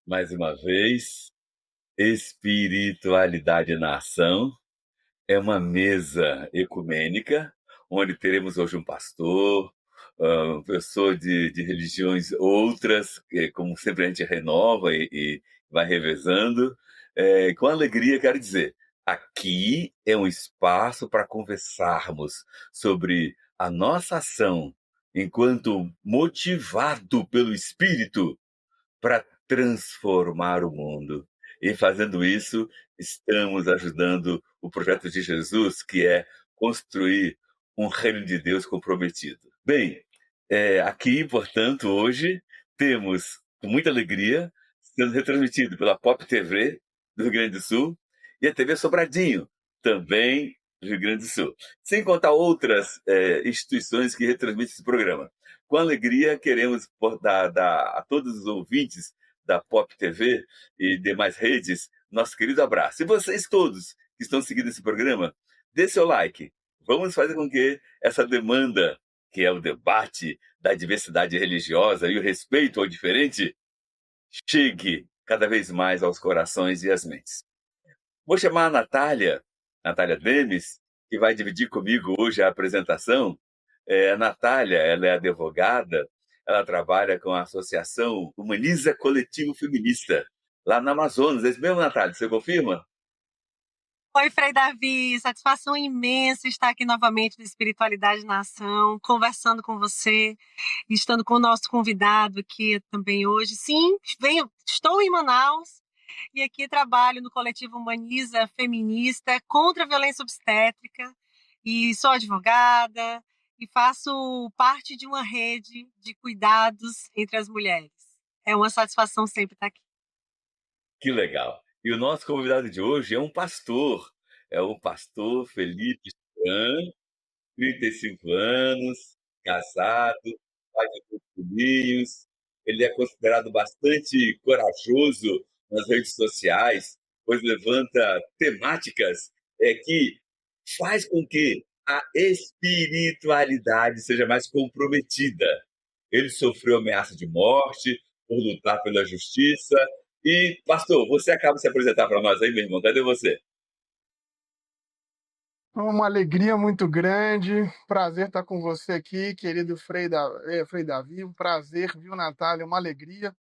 Mais uma vez, Espiritualidade na Ação é uma mesa ecumênica, onde teremos hoje um pastor, um professor de religiões outras, como sempre a gente renova e vai revezando. Com alegria, quero dizer, aqui é um espaço para conversarmos sobre a nossa ação enquanto motivado pelo Espírito para transformar o mundo. E fazendo isso, estamos ajudando o projeto de Jesus, que é construir um reino de Deus comprometido. Bem, aqui, portanto, hoje temos, com muita alegria, sendo retransmitido pela Pop TV do Rio Grande do Sul e a TV Sobradinho, também do Rio Grande do Sul. Sem contar outras instituições que retransmitem esse programa. Com alegria, queremos dar a todos os ouvintes da Pop TV e demais redes nosso querido abraço. E vocês todos que estão seguindo esse programa, dê seu like. Vamos fazer com que essa demanda, que é o debate da diversidade religiosa e o respeito ao diferente, chegue cada vez mais aos corações e às mentes. Vou chamar a Natália Demes, que vai dividir comigo hoje a apresentação. A Natália, ela é advogada, ela trabalha com a Associação Humaniza Coletivo Feminista, lá no Amazonas. É isso mesmo, Natália? Você confirma? Oi, Frei Davi, satisfação imensa estar aqui novamente no Espiritualidade na Ação, conversando com você, estando com o nosso convidado aqui também hoje. Sim, estou em Manaus e aqui trabalho no coletivo Humaniza Feminista contra a violência obstétrica e sou advogada e faço parte de uma rede de cuidados entre as mulheres. É uma satisfação sempre estar aqui. Que legal. E o nosso convidado de hoje é o pastor Felipe Chan, 35 anos, casado, pai de 2 filhinhos. Ele é considerado bastante corajoso nas redes sociais, pois levanta temáticas que faz com que a espiritualidade seja mais comprometida. Ele sofreu ameaça de morte por lutar pela justiça. E, pastor, você acaba de se apresentar para nós aí, meu irmão. Cadê você? Uma alegria muito grande, prazer estar com você aqui, querido Frei Davi, um prazer, viu, Natália, uma alegria.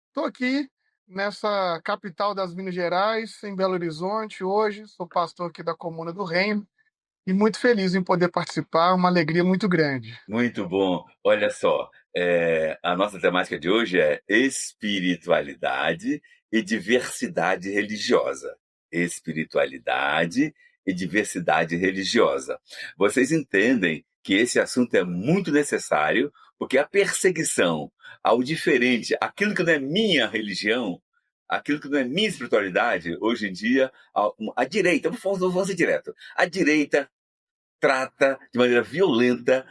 Estou aqui nessa capital das Minas Gerais, em Belo Horizonte, hoje, sou pastor aqui da Comuna do Reino e muito feliz em poder participar, uma alegria muito grande. Muito bom. Olha só, a nossa temática de hoje é espiritualidade e diversidade religiosa. Espiritualidade e diversidade religiosa. Vocês entendem que esse assunto é muito necessário, porque a perseguição ao diferente, aquilo que não é minha religião, aquilo que não é minha espiritualidade, hoje em dia, a direita, vamos ser direto, a direita trata de maneira violenta,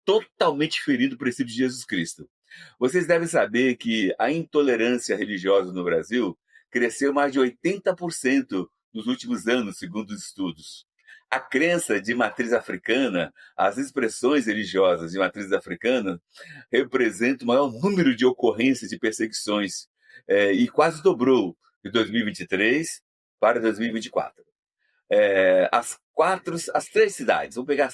totalmente ferindo o princípio de Jesus Cristo. Vocês devem saber que a intolerância religiosa no Brasil cresceu mais de 80% nos últimos anos, segundo os estudos. A crença de matriz africana, as expressões religiosas de matriz africana, representam o maior número de ocorrências de perseguições, e quase dobrou de 2023 para 2024. As 3 cidades, vamos pegar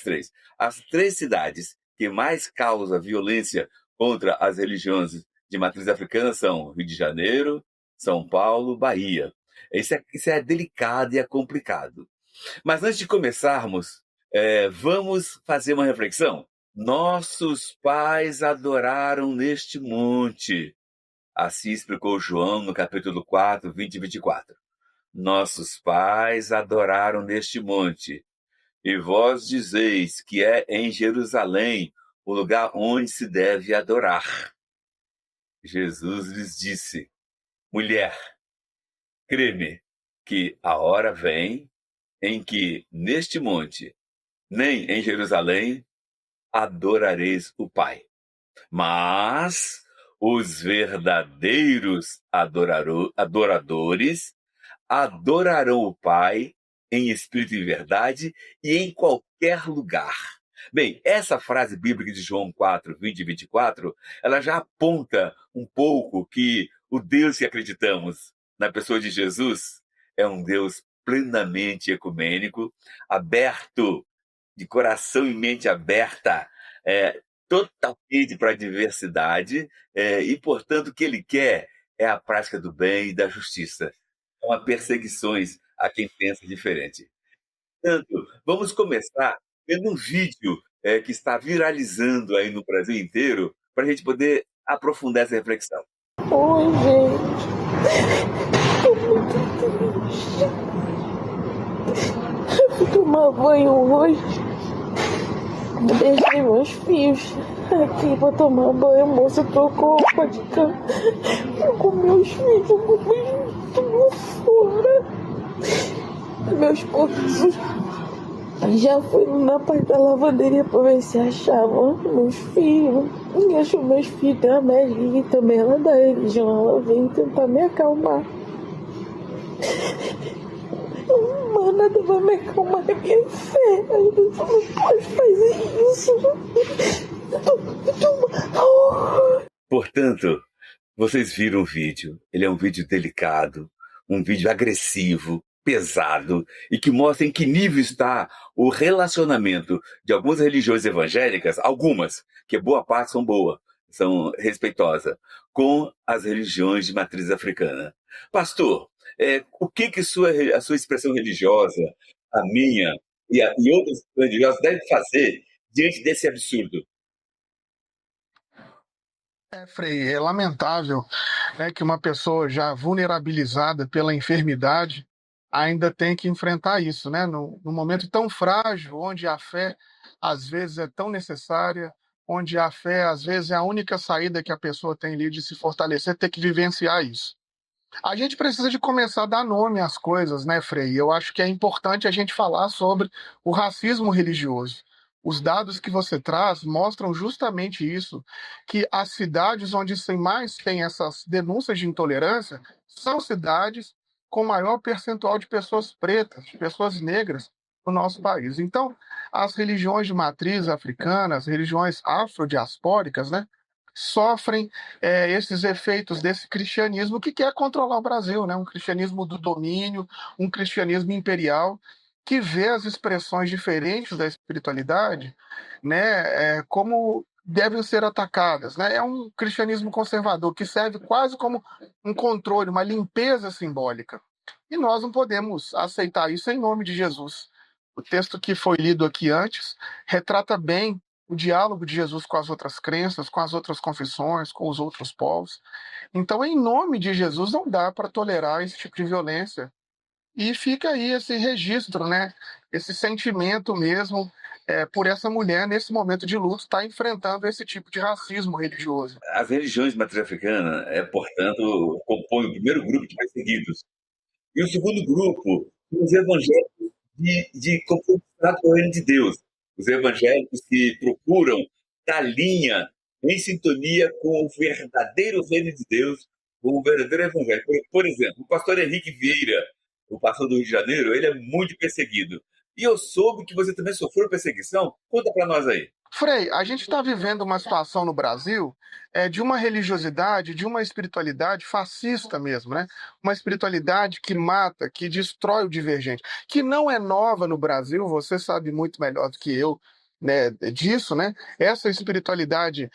as 3 cidades que mais causam violência contra as religiões de matriz africana são Rio de Janeiro, São Paulo, Bahia. Isso é delicado e é complicado. Mas antes de começarmos, vamos fazer uma reflexão. Nossos pais adoraram neste monte. Assim explicou João no capítulo 4, 20 e 24. Nossos pais adoraram neste monte, e vós dizeis que é em Jerusalém o lugar onde se deve adorar. Jesus lhes disse: mulher, crê-me que a hora vem em que neste monte, nem em Jerusalém, adorareis o Pai. Mas os verdadeiros adoradores adorarão o Pai em espírito e verdade e em qualquer lugar. Bem, essa frase bíblica de João 4, 20 e 24, ela já aponta um pouco que o Deus que acreditamos na pessoa de Jesus é um Deus plenamente ecumênico, aberto, de coração e mente aberta, totalmente para a diversidade, e, portanto, o que ele quer é a prática do bem e da justiça. Não há perseguições a quem pensa diferente. Portanto, vamos começar vendo um vídeo que está viralizando aí no Brasil inteiro, para a gente poder aprofundar essa reflexão. Oi, gente. Tô muito triste. Eu fui tomar banho hoje. Deixei meus filhos aqui pra tomar banho. A moça trocou roupa de cama. Eu com meus filhos, tudo fora. Meu esposo já foi na parte da lavanderia pra ver se achava meus filhos. E achou meus filhos. Tem a Meli também, ela é da religião. Ela veio tentar me acalmar. Mas nada vai me acalmar, é minha fé. A gente não pode fazer isso. Portanto, vocês viram o vídeo. Ele é um vídeo delicado, um vídeo agressivo, pesado, e que mostra em que nível está o relacionamento de algumas religiões evangélicas, algumas, que boa parte são respeitosas, com as religiões de matriz africana. Pastor, o que a sua expressão religiosa, a minha e outras religiosas devem fazer diante desse absurdo? Frei, é lamentável, né, que uma pessoa já vulnerabilizada pela enfermidade ainda tem que enfrentar isso, né? Num momento tão frágil, onde a fé às vezes é tão necessária, onde a fé às vezes é a única saída que a pessoa tem ali de se fortalecer, ter que vivenciar isso. A gente precisa de começar a dar nome às coisas, né, Frei? Eu acho que é importante a gente falar sobre o racismo religioso. Os dados que você traz mostram justamente isso, que as cidades onde mais tem essas denúncias de intolerância são cidades com maior percentual de pessoas pretas, de pessoas negras no nosso país. Então, as religiões de matriz africana, as religiões afrodiaspóricas, né, sofrem esses efeitos desse cristianismo que quer controlar o Brasil, né? Um cristianismo do domínio, um cristianismo imperial, que vê as expressões diferentes da espiritualidade, né, como devem ser atacadas, né? É um cristianismo conservador que serve quase como um controle, uma limpeza simbólica. E nós não podemos aceitar isso em nome de Jesus. O texto que foi lido aqui antes retrata bem o diálogo de Jesus com as outras crenças, com as outras confissões, com os outros povos. Então, em nome de Jesus, não dá para tolerar esse tipo de violência. E fica aí esse registro, né? Esse sentimento mesmo por essa mulher, nesse momento de luto, está enfrentando esse tipo de racismo religioso. As religiões de matriz africana, portanto, compõem o primeiro grupo de perseguidos. E o segundo grupo, os evangélicos de compromisso com o reino de Deus. Os evangélicos que procuram estar linha, em sintonia com o verdadeiro reino de Deus, com o verdadeiro evangelho. Por exemplo, o pastor Henrique Vieira, o pastor do Rio de Janeiro, ele é muito perseguido. E eu soube que você também sofreu perseguição. Conta para nós aí. Frei, a gente está vivendo uma situação no Brasil de uma religiosidade, de uma espiritualidade fascista mesmo, né? Uma espiritualidade que mata, que destrói o divergente, que não é nova no Brasil, você sabe muito melhor do que eu, né, disso, né? Essa espiritualidade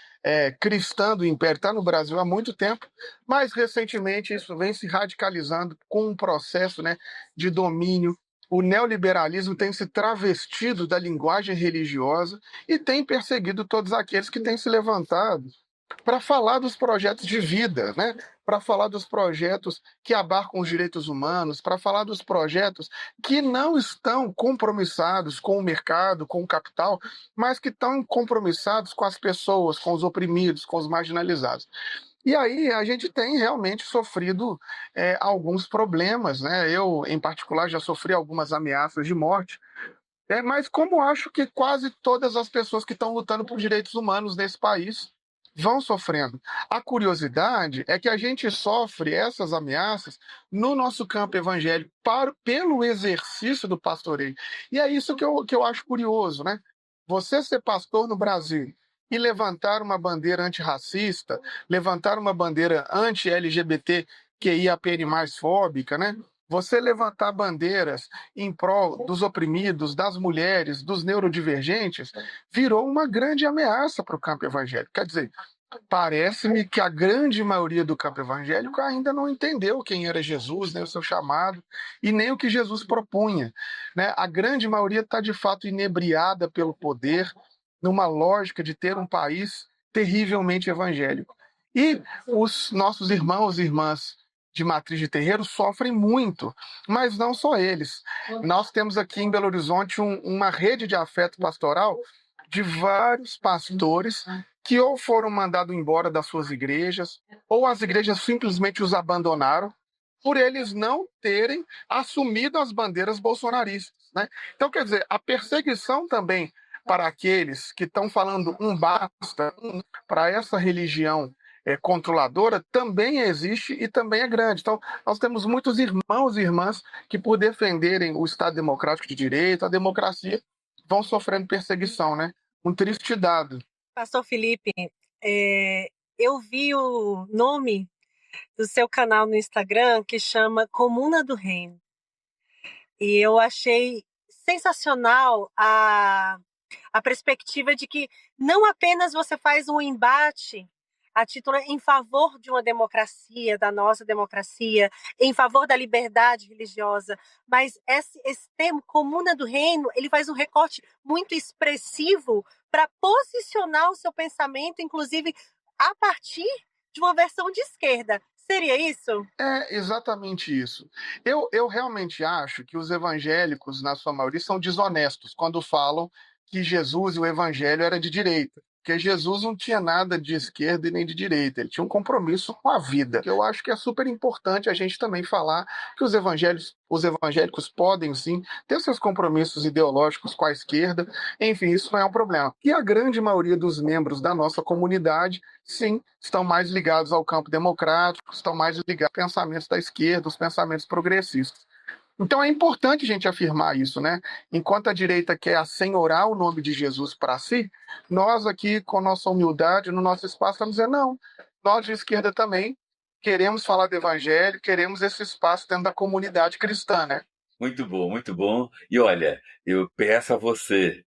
cristã do Império está no Brasil há muito tempo, mas recentemente isso vem se radicalizando com um processo, né, de domínio. O neoliberalismo tem se travestido da linguagem religiosa e tem perseguido todos aqueles que têm se levantado para falar dos projetos de vida, né? Para falar dos projetos que abarcam os direitos humanos, para falar dos projetos que não estão compromissados com o mercado, com o capital, mas que estão compromissados com as pessoas, com os oprimidos, com os marginalizados. E aí a gente tem realmente sofrido alguns problemas, né? Eu, em particular, já sofri algumas ameaças de morte, mas como acho que quase todas as pessoas que estão lutando por direitos humanos nesse país vão sofrendo. A curiosidade é que a gente sofre essas ameaças no nosso campo evangélico pelo exercício do pastoreio. E é isso que eu acho curioso, né? Você ser pastor no Brasil e levantar uma bandeira antirracista, levantar uma bandeira anti-LGBTQIAPN+, fóbica, né? Você levantar bandeiras em prol dos oprimidos, das mulheres, dos neurodivergentes, virou uma grande ameaça para o campo evangélico. Quer dizer, parece-me que a grande maioria do campo evangélico ainda não entendeu quem era Jesus, nem o seu chamado, e nem o que Jesus propunha, né? A grande maioria está, de fato, inebriada pelo poder, numa lógica de ter um país terrivelmente evangélico. E os nossos irmãos e irmãs de matriz de terreiro sofrem muito, mas não só eles. Nós temos aqui em Belo Horizonte uma rede de afeto pastoral de vários pastores que ou foram mandados embora das suas igrejas, ou as igrejas simplesmente os abandonaram, por eles não terem assumido as bandeiras bolsonaristas, né? Então, quer dizer, a perseguição também para aqueles que estão falando um basta para essa religião controladora também existe e também é grande. Então, nós temos muitos irmãos e irmãs que, por defenderem o Estado Democrático de Direito, a democracia, vão sofrendo perseguição, né? Um triste dado. Pastor Felipe, eu vi o nome do seu canal no Instagram que chama Comuna do Reino. E eu achei sensacional a perspectiva de que não apenas você faz um embate a título em favor de uma democracia, da nossa democracia, em favor da liberdade religiosa, mas esse termo, Comuna do Reino, ele faz um recorte muito expressivo para posicionar o seu pensamento, inclusive a partir de uma versão de esquerda. Seria isso? É exatamente isso. Eu realmente acho que os evangélicos, na sua maioria, são desonestos quando falam que Jesus e o evangelho era de direita. Porque Jesus não tinha nada de esquerda e nem de direita, ele tinha um compromisso com a vida. Eu acho que é super importante a gente também falar que os evangélicos podem sim ter seus compromissos ideológicos com a esquerda, enfim, isso não é um problema. E a grande maioria dos membros da nossa comunidade, sim, estão mais ligados ao campo democrático, estão mais ligados aos pensamentos da esquerda, os pensamentos progressistas. Então é importante a gente afirmar isso, né? Enquanto a direita quer assenhorar o nome de Jesus para si, nós aqui, com nossa humildade, no nosso espaço, estamos dizendo, não, nós de esquerda também queremos falar do evangelho, queremos esse espaço dentro da comunidade cristã, né? Muito bom, muito bom. E olha, eu peço a você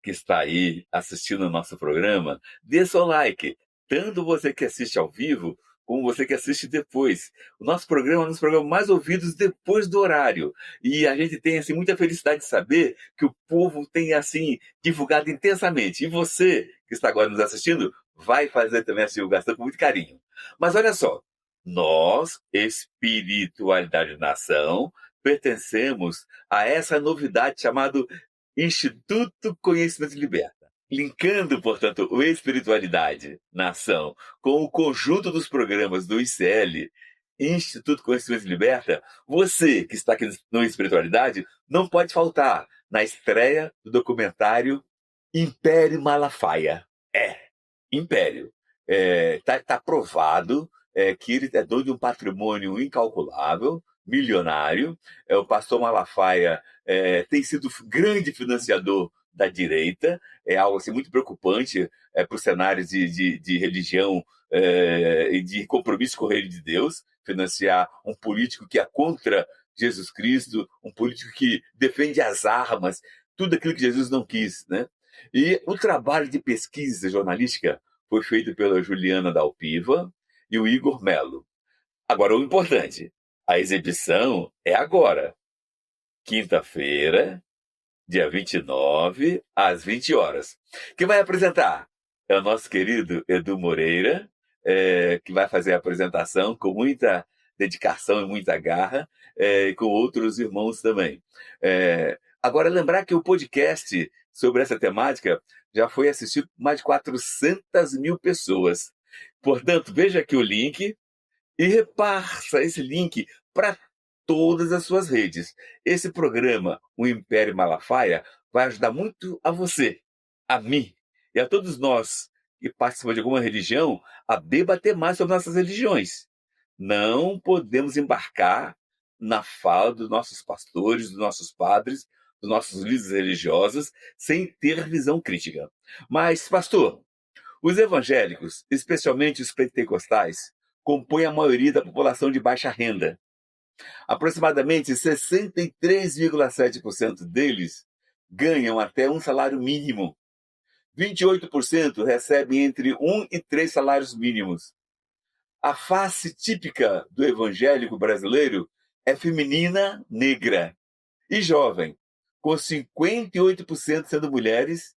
que está aí assistindo o nosso programa, dê seu like, tanto você que assiste ao vivo, como você que assiste depois. O nosso programa é um dos programas mais ouvidos depois do horário. E a gente tem assim, muita felicidade de saber que o povo tem assim divulgado intensamente. E você que está agora nos assistindo, vai fazer também essa divulgação com muito carinho. Mas olha só, nós, Espiritualidade Nação, pertencemos a essa novidade chamada Instituto Conhecimento Liberta, linkando, portanto, o Espiritualidade na Ação com o conjunto dos programas do ICL, Instituto Conhecimento Liberta. Você que está aqui no Espiritualidade não pode faltar na estreia do documentário Império Malafaia. Império. Tá provado que ele é dono de um patrimônio incalculável, milionário. O pastor Malafaia tem sido grande financiador da direita, é algo assim, muito preocupante para os cenários de religião e de compromisso com o reino de Deus, financiar um político que é contra Jesus Cristo, um político que defende as armas, tudo aquilo que Jesus não quis, né? E o trabalho de pesquisa jornalística foi feito pela Juliana Dalpiva e o Igor Melo. Agora, o importante, a exibição é agora, quinta-feira, dia 29, às 20 horas. Quem vai apresentar é o nosso querido Edu Moreira, que vai fazer a apresentação com muita dedicação e muita garra, e com outros irmãos também. Agora, lembrar que o podcast sobre essa temática já foi assistido por mais de 400 mil pessoas. Portanto, veja aqui o link e reparta esse link para todas as suas redes. Esse programa, o Império Malafaia, vai ajudar muito a você, a mim e a todos nós que participam de alguma religião a debater mais sobre nossas religiões. Não podemos embarcar na fala dos nossos pastores, dos nossos padres, dos nossos líderes religiosos sem ter visão crítica. Mas, pastor, os evangélicos, especialmente os pentecostais, compõem a maioria da população de baixa renda. Aproximadamente 63,7% deles ganham até um salário mínimo. 28% recebem entre 1 e 3 salários mínimos. A face típica do evangélico brasileiro é feminina, negra e jovem, com 58% sendo mulheres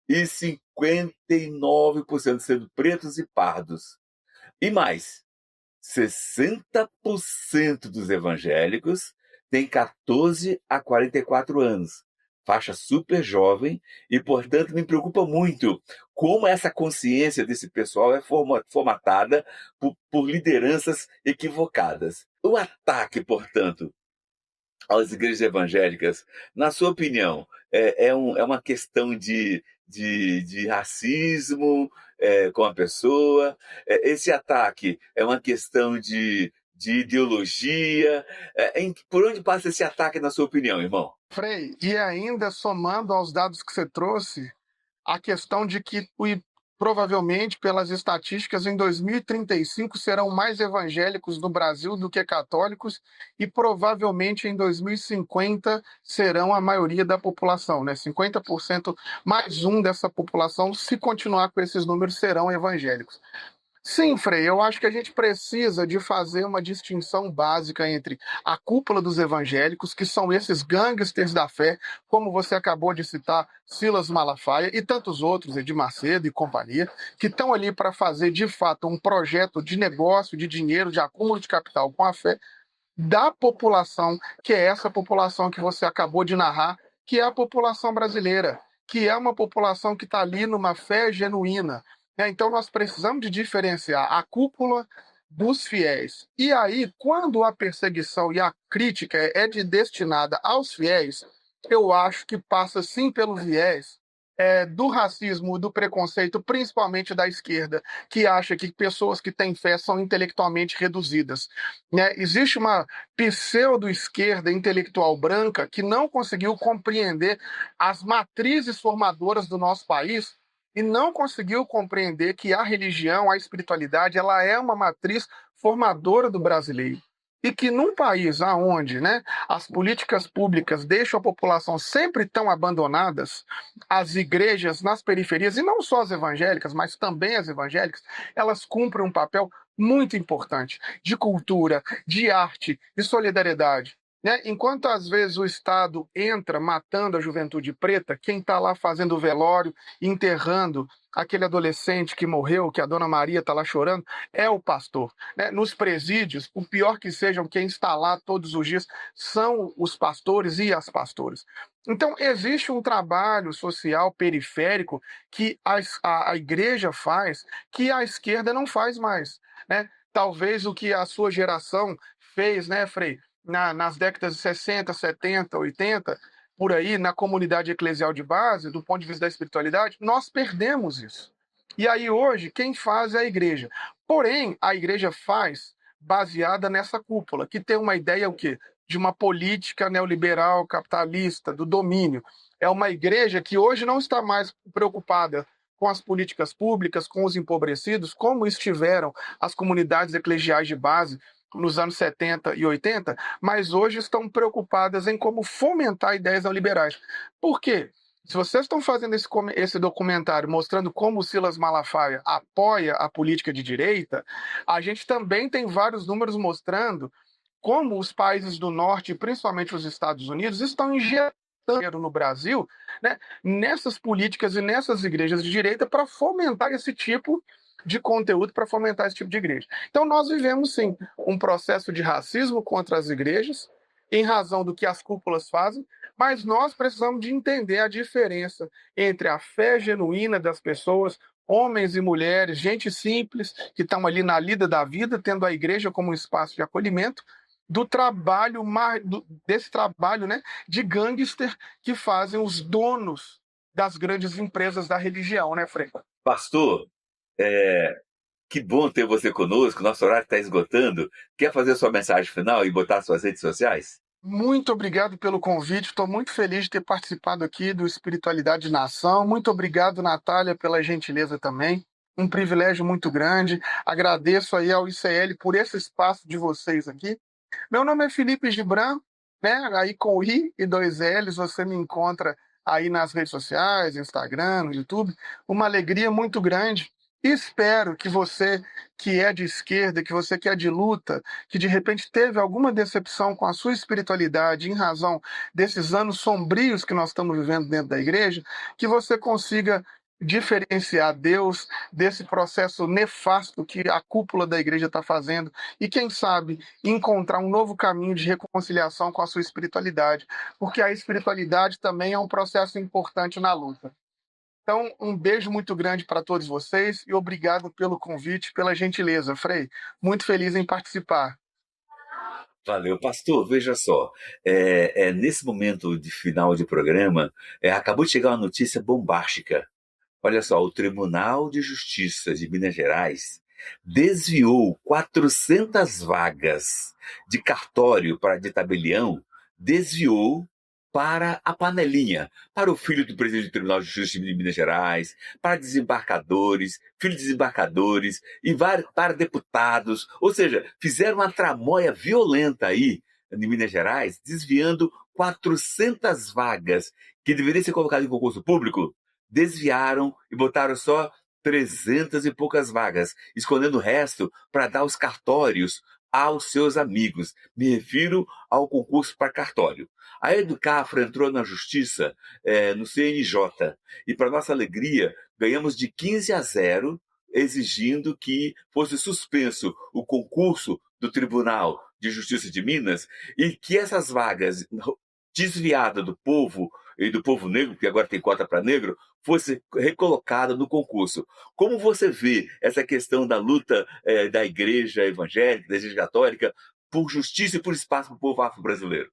e 59% sendo pretos e pardos. E mais, 60% dos evangélicos têm 14 a 44 anos, faixa super jovem, e, portanto, me preocupa muito como essa consciência desse pessoal é formatada por lideranças equivocadas. O ataque, portanto, às igrejas evangélicas, na sua opinião, é uma questão de racismo com a pessoa? Esse ataque é uma questão de ideologia? Por onde passa esse ataque, na sua opinião, irmão? Frei, e ainda somando aos dados que você trouxe, a questão de que provavelmente, pelas estatísticas, em 2035 serão mais evangélicos no Brasil do que católicos e provavelmente em 2050 serão a maioria da população, né? 50% mais um dessa população, se continuar com esses números, serão evangélicos. Sim, Frei, eu acho que a gente precisa de fazer uma distinção básica entre a cúpula dos evangélicos, que são esses gangsters da fé, como você acabou de citar, Silas Malafaia e tantos outros, Edir Macedo e companhia, que estão ali para fazer, de fato, um projeto de negócio, de dinheiro, de acúmulo de capital com a fé da população, que é essa população que você acabou de narrar, que é a população brasileira, que é uma população que está ali numa fé genuína. Então, nós precisamos de diferenciar a cúpula dos fiéis. E aí, quando a perseguição e a crítica é destinada aos fiéis, eu acho que passa sim pelo viés do racismo, do preconceito, principalmente da esquerda, que acha que pessoas que têm fé são intelectualmente reduzidas. Existe uma pseudo-esquerda intelectual branca que não conseguiu compreender as matrizes formadoras do nosso país e não conseguiu compreender que a religião, a espiritualidade, ela é uma matriz formadora do brasileiro. E que num país onde as políticas públicas deixam a população sempre tão abandonadas, as igrejas nas periferias, e não só as evangélicas, mas também as evangélicas, elas cumprem um papel muito importante de cultura, de arte, de solidariedade. Enquanto às vezes o Estado entra matando a juventude preta, quem está lá fazendo o velório, enterrando aquele adolescente que morreu, que a Dona Maria está lá chorando, é o pastor. Nos presídios, o pior que sejam, quem está lá todos os dias são os pastores e as pastoras. Então, existe um trabalho social periférico que a igreja faz, que a esquerda não faz mais. Talvez o que a sua geração fez, Frei, nas décadas de 60, 70, 80, por aí, na comunidade eclesial de base, do ponto de vista da espiritualidade, nós perdemos isso. E aí hoje, quem faz é a igreja. Porém, a igreja faz baseada nessa cúpula, que tem uma ideia o quê? De uma política neoliberal, capitalista, do domínio. É uma igreja que hoje não está mais preocupada com as políticas públicas, com os empobrecidos, como estiveram as comunidades eclesiais de base nos anos 70 e 80, mas hoje estão preocupadas em como fomentar ideias neoliberais. Por quê? Se vocês estão fazendo esse documentário mostrando como o Silas Malafaia apoia a política de direita, a gente também tem vários números mostrando como os países do norte, principalmente os Estados Unidos, estão injetando dinheiro no Brasil, nessas políticas e nessas igrejas de direita para fomentar esse tipo de conteúdo, para fomentar esse tipo de igreja. Então nós vivemos sim um processo de racismo contra as igrejas, em razão do que as cúpulas fazem, mas nós precisamos de entender a diferença entre a fé genuína das pessoas, homens e mulheres, gente simples, que estão ali na lida da vida, tendo a igreja como um espaço de acolhimento, do trabalho, desse trabalho de gangster que fazem os donos das grandes empresas da religião, Frei? Pastor, que bom ter você conosco, nosso horário está esgotando. Quer fazer sua mensagem final e botar suas redes sociais? Muito obrigado pelo convite. Estou muito feliz de ter participado aqui do Espiritualidade na Ação. Muito obrigado, Natália, pela gentileza também. Um privilégio muito grande. Agradeço aí ao ICL por esse espaço de vocês aqui. Meu nome é Felipe Gibran, né? Aí com I e 2 L's, você me encontra aí nas redes sociais, Instagram, no YouTube. Uma alegria muito grande. E espero que você que é de esquerda, que você que é de luta, que de repente teve alguma decepção com a sua espiritualidade em razão desses anos sombrios que nós estamos vivendo dentro da igreja, que você consiga diferenciar Deus desse processo nefasto que a cúpula da igreja está fazendo e, quem sabe, encontrar um novo caminho de reconciliação com a sua espiritualidade, porque a espiritualidade também é um processo importante na luta. Então, um beijo muito grande para todos vocês e obrigado pelo convite, pela gentileza, Frei. Muito feliz em participar. Valeu, pastor. Veja só, nesse momento de final de programa, acabou de chegar uma notícia bombástica. Olha só, o Tribunal de Justiça de Minas Gerais desviou 400 vagas de cartório de tabelião, desviou para a panelinha, para o filho do presidente do Tribunal de Justiça de Minas Gerais, para desembarcadores, filhos de desembarcadores e para deputados. Ou seja, fizeram uma tramóia violenta aí em Minas Gerais, desviando 400 vagas que deveriam ser colocadas em concurso público, desviaram e botaram só 300 e poucas vagas, escondendo o resto para dar os cartórios aos seus amigos. Me refiro ao concurso para cartório. A Educafro entrou na justiça no CNJ e, para nossa alegria, ganhamos de 15-0, exigindo que fosse suspenso o concurso do Tribunal de Justiça de Minas e que essas vagas desviadas do povo e do povo negro, que agora tem cota para negro, fosse recolocada no concurso. Como você vê essa questão da luta da igreja evangélica, da igreja católica, por justiça e por espaço para o povo afro-brasileiro?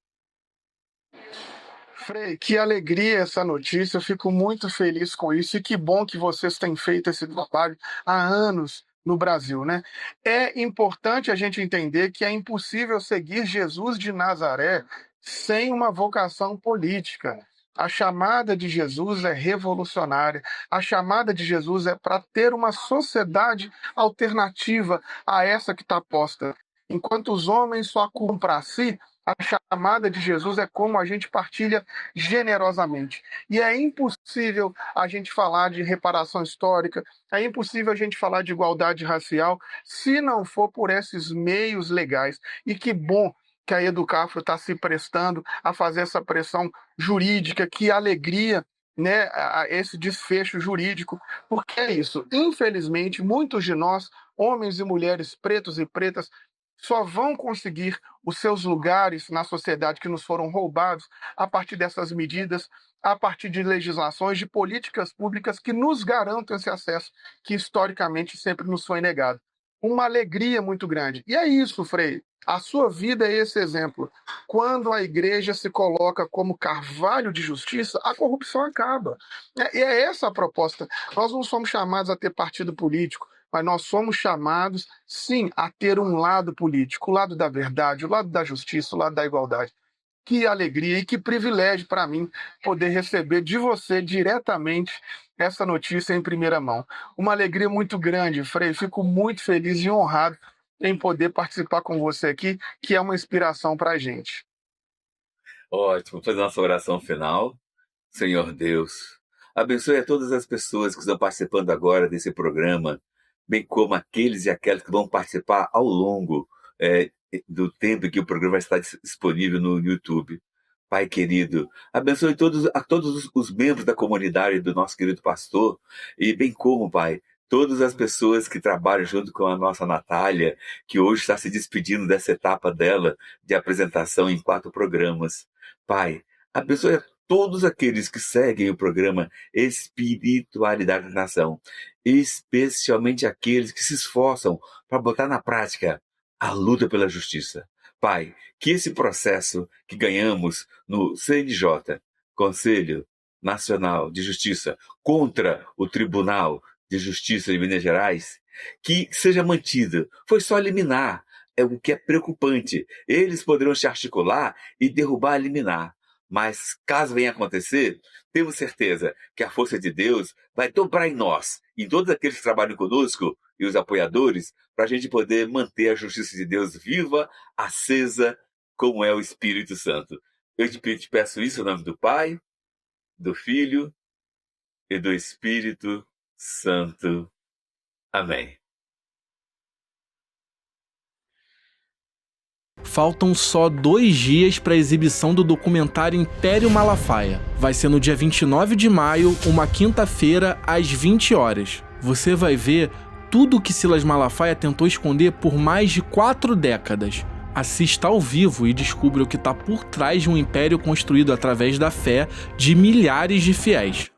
Frei, que alegria essa notícia, eu fico muito feliz com isso e que bom que vocês têm feito esse trabalho há anos no Brasil, né? É importante a gente entender que é impossível seguir Jesus de Nazaré sem uma vocação política. A chamada de Jesus é revolucionária. A chamada de Jesus é para ter uma sociedade alternativa a essa que está posta. Enquanto os homens só acumulam para si, a chamada de Jesus é como a gente partilha generosamente. E é impossível a gente falar de reparação histórica, é impossível a gente falar de igualdade racial se não for por esses meios legais. E que bom que a Educafro está se prestando a fazer essa pressão jurídica, que alegria, né, esse desfecho jurídico, porque é isso. Infelizmente, muitos de nós, homens e mulheres, pretos e pretas, só vão conseguir os seus lugares na sociedade que nos foram roubados a partir dessas medidas, a partir de legislações, de políticas públicas que nos garantam esse acesso que historicamente sempre nos foi negado. Uma alegria muito grande. E é isso, Frei. A sua vida é esse exemplo. Quando a igreja se coloca como carvalho de justiça, a corrupção acaba. E é essa a proposta. Nós não somos chamados a ter partido político, mas nós somos chamados, sim, a ter um lado político, o lado da verdade, o lado da justiça, o lado da igualdade. Que alegria e que privilégio para mim poder receber de você diretamente essa notícia em primeira mão. Uma alegria muito grande, Frei. Fico muito feliz e honrado em poder participar com você aqui, que é uma inspiração para a gente. Ótimo, fazer nossa oração final. Senhor Deus, abençoe a todas as pessoas que estão participando agora desse programa, bem como aqueles e aquelas que vão participar ao longo do tempo em que o programa vai estar disponível no YouTube. Pai querido, abençoe a todos os membros da comunidade do nosso querido pastor, e bem como, Pai, todas as pessoas que trabalham junto com a nossa Natália, que hoje está se despedindo dessa etapa dela de apresentação em 4 programas. Pai, abençoe a todos aqueles que seguem o programa Espiritualidade da Nação, especialmente aqueles que se esforçam para botar na prática a luta pela justiça. Pai, que esse processo que ganhamos no CNJ, Conselho Nacional de Justiça, contra o Tribunal de Justiça de Minas Gerais, que seja mantido. Foi só liminar. o que é preocupante. Eles poderão se articular e derrubar, eliminar. Mas, caso venha acontecer, temos certeza que a força de Deus vai dobrar em nós, em todos aqueles que trabalham conosco e os apoiadores, para a gente poder manter a justiça de Deus viva, acesa, como é o Espírito Santo. Eu te peço isso em nome do Pai, do Filho e do Espírito Santo. Amém. Faltam só 2 dias para a exibição do documentário Império Malafaia. Vai ser no dia 29 de maio, uma quinta-feira, às 20 horas. Você vai ver tudo o que Silas Malafaia tentou esconder por mais de 4 décadas. Assista ao vivo e descubra o que está por trás de um império construído através da fé de milhares de fiéis.